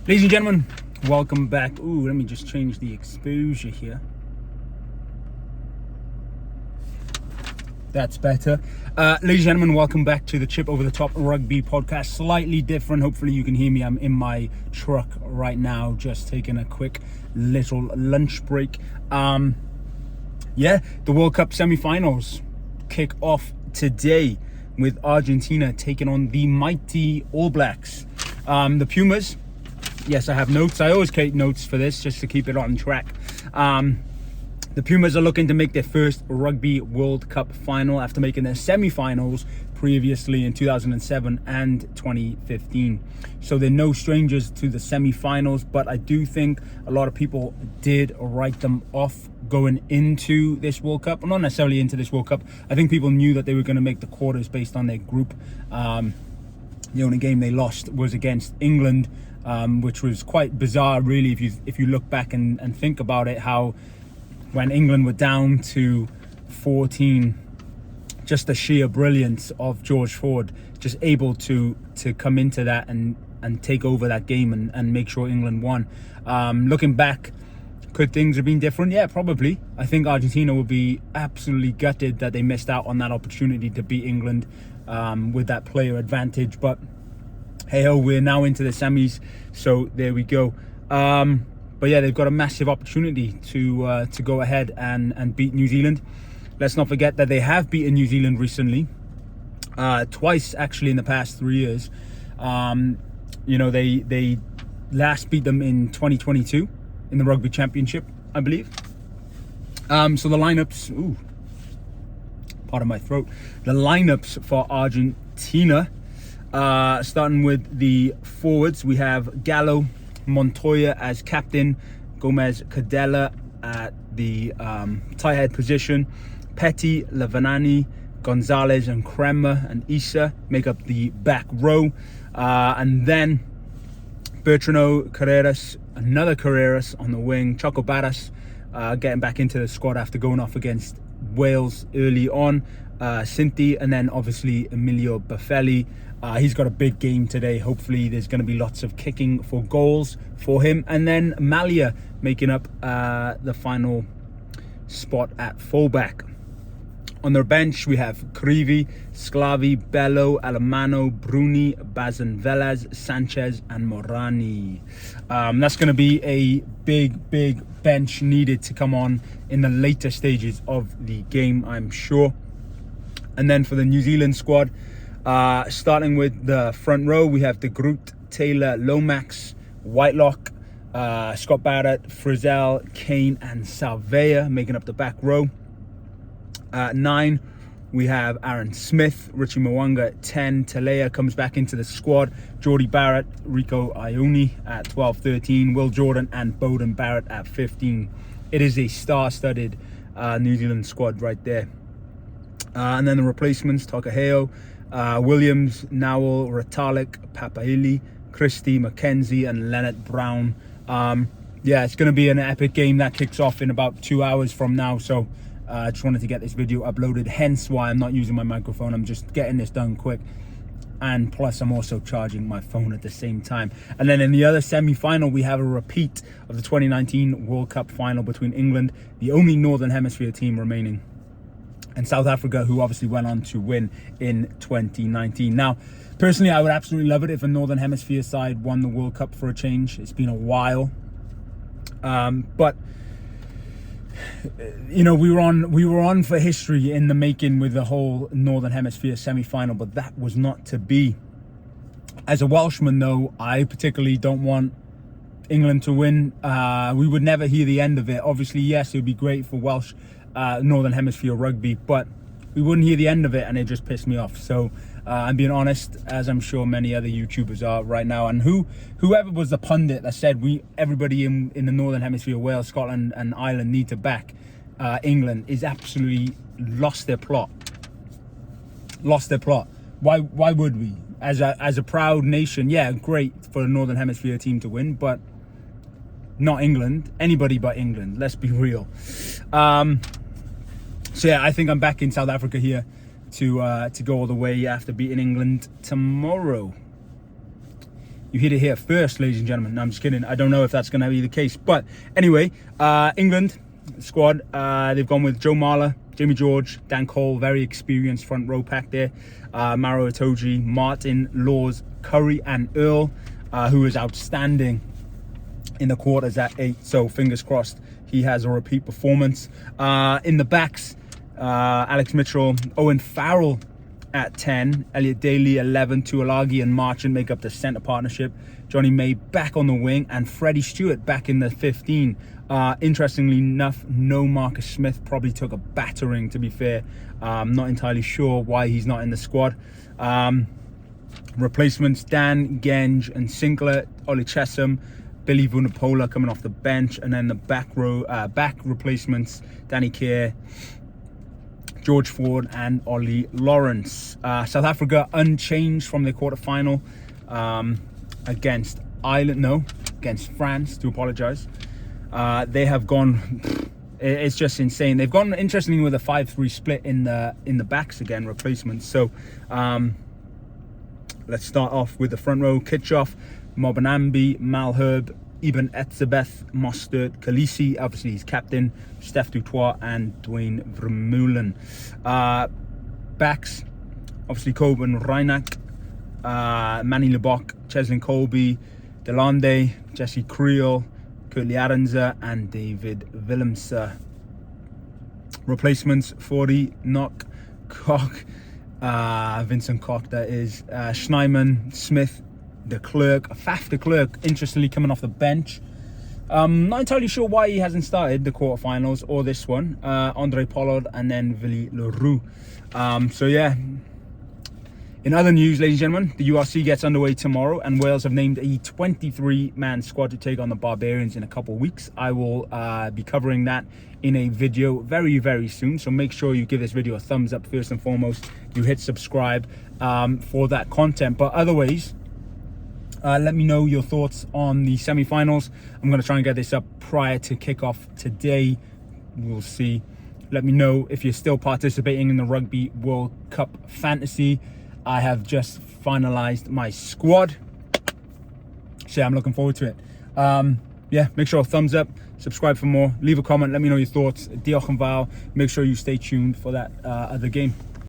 Ladies and gentlemen, welcome back. Ooh, let me just change the exposure here. That's better. Ladies and gentlemen, welcome back to the Chip Over the Top Rugby podcast. Slightly different. Hopefully you can hear me. I'm in my truck right now, just taking a quick little lunch break. The World Cup semi-finals kick off today with Argentina taking on the mighty All Blacks. The Pumas, yes, I have notes. I always create notes for this just to keep it on track. The Pumas are looking to make their first Rugby World Cup final after making their semi-finals previously in 2007 and 2015. So they're no strangers to the semi-finals, but I do think a lot of people did write them off going into this World Cup. Well, not necessarily into this World Cup. I think people knew that they were going to make the quarters based on their group. The only game they lost was against England, which was quite bizarre, really, if you look back and think about it, how when England were down to 14, just the sheer brilliance of George Ford, just able to come into that and take over that game and make sure England won. Looking back, could things have been different? Yeah, probably. I think Argentina would be absolutely gutted that they missed out on that opportunity to beat England with that player advantage. But hey ho, we're now into the semis, so there we go. But yeah, they've got a massive opportunity to go ahead and beat New Zealand. Let's not forget that they have beaten New Zealand recently, twice actually in the past 3 years. They last beat them in 2022 in the Rugby Championship, I believe. So the lineups, pardon my throat. The lineups for Argentina, starting with the forwards, we have Gallo, Montoya as captain, Gomez Cadella at the tight head position, Petty, Lavanani, Gonzalez and Kremer and Issa make up the back row, and then Bertrano Carreras, another Carreras on the wing, Choco Barras getting back into the squad after going off against Wales early on, Cinti, and then obviously Emilio Buffelli. He's got a big game today. Hopefully there's going to be lots of kicking for goals for him. And then Malia making up the final spot at fullback. On their bench, we have Krivi, Sclavi, Bello, Alemano, Bruni, Bazan Velez, Sanchez, and Morani. That's going to be a big bench needed to come on in the later stages of the game, I'm sure. And then for the New Zealand squad, starting with the front row, we have De Groot, Taylor, Lomax, Whitelock, Scott Barrett, Frizzell, Kane, and Salvea making up the back row. At 9, we have Aaron Smith, Richie Mwanga at 10, Talea comes back into the squad, Jordy Barrett, Rico Ione at 12-13, Will Jordan and Bowden Barrett at 15. It is a star-studded New Zealand squad right there. And then the replacements, Takaheo, Williams, Nowell, Ratalik, Papaili, Christie, McKenzie, and Leonard Brown. It's going to be an epic game that kicks off in about 2 hours from now. So I just wanted to get this video uploaded, hence why I'm not using my microphone. I'm just getting this done quick. And plus, I'm also charging my phone at the same time. And then in the other semi-final, we have a repeat of the 2019 World Cup final between England, the only Northern Hemisphere team remaining, and South Africa, who obviously went on to win in 2019. Now, personally, I would absolutely love it if a Northern Hemisphere side won the World Cup for a change. It's been a while. But we were on for history in the making with the whole Northern Hemisphere semi-final, but that was not to be. As a Welshman, though, I particularly don't want England to win. We would never hear the end of it. Obviously, yes, it would be great for Welsh Northern Hemisphere rugby, but we wouldn't hear the end of it, and it just pissed me off. So I'm being honest, as I'm sure many other YouTubers are right now. And whoever was the pundit that said everybody in the Northern Hemisphere, Wales, Scotland and Ireland need to back England is absolutely lost their plot. Why would we? As a proud nation, yeah, great for the Northern Hemisphere team to win, but not England. Anybody but England. Let's be real. So yeah, I think I'm back in South Africa here to go all the way after beating England tomorrow. You heard it here first, ladies and gentlemen. No, I'm just kidding. I don't know if that's going to be the case. But anyway, England squad, they've gone with Joe Marler, Jamie George, Dan Cole, very experienced front row pack there. Maro Itoje, Martin, Laws, Curry and Earl, who is outstanding in the quarters at 8. So fingers crossed he has a repeat performance. In the backs, Alex Mitchell, Owen Farrell at 10, Elliot Daly 11, Tuolagi and Marchant make up the centre partnership. Johnny May back on the wing, and Freddie Stewart back in the 15. Interestingly enough, no Marcus Smith, probably took a battering, to be fair. Not entirely sure why he's not in the squad. Replacements, Dan, Genge and Sinclair, Ollie Chesham, Billy Vunipola coming off the bench, and then the back replacements, Danny Kerr, George Ford and Ollie Lawrence. South Africa unchanged from the quarterfinal against against France, to apologize. They have gone, it's just insane. They've gone, interestingly, with a 5-3 split in the backs again, replacements. So let's start off with the front row. Kitchoff, Mobanambi, Malherbe, Ibn Etzebeth, Mostert, Khaleesi, obviously he's captain, Steph Dutoit and Dwayne Vermeulen. Backs, obviously Coben Reinach, Manny Lebok, Cheslin Colby, Delande, Jesse Creel, Curtly Arenza and David Willemse. Replacements, Fordy, Knock, Koch, Vincent Koch, that is, Schneemann, Smith, Faf de Klerk, interestingly coming off the bench. Not entirely sure why he hasn't started the quarterfinals or this one. Andre Pollard and then Willy Leroux. So yeah. In other news, ladies and gentlemen, the URC gets underway tomorrow, and Wales have named a 23-man squad to take on the Barbarians in a couple of weeks. I will be covering that in a video very, very soon. So make sure you give this video a thumbs up first and foremost. You hit subscribe for that content. But otherwise, let me know your thoughts on the semi-finals. I'm going to try and get this up prior to kickoff today. We'll see. Let me know if you're still participating in the Rugby World Cup fantasy. I have just finalized my squad. So yeah, I'm looking forward to it. Yeah, make sure thumbs up, subscribe for more, leave a comment, let me know your thoughts. Diolch Yn Fawr. Make sure you stay tuned for that other game.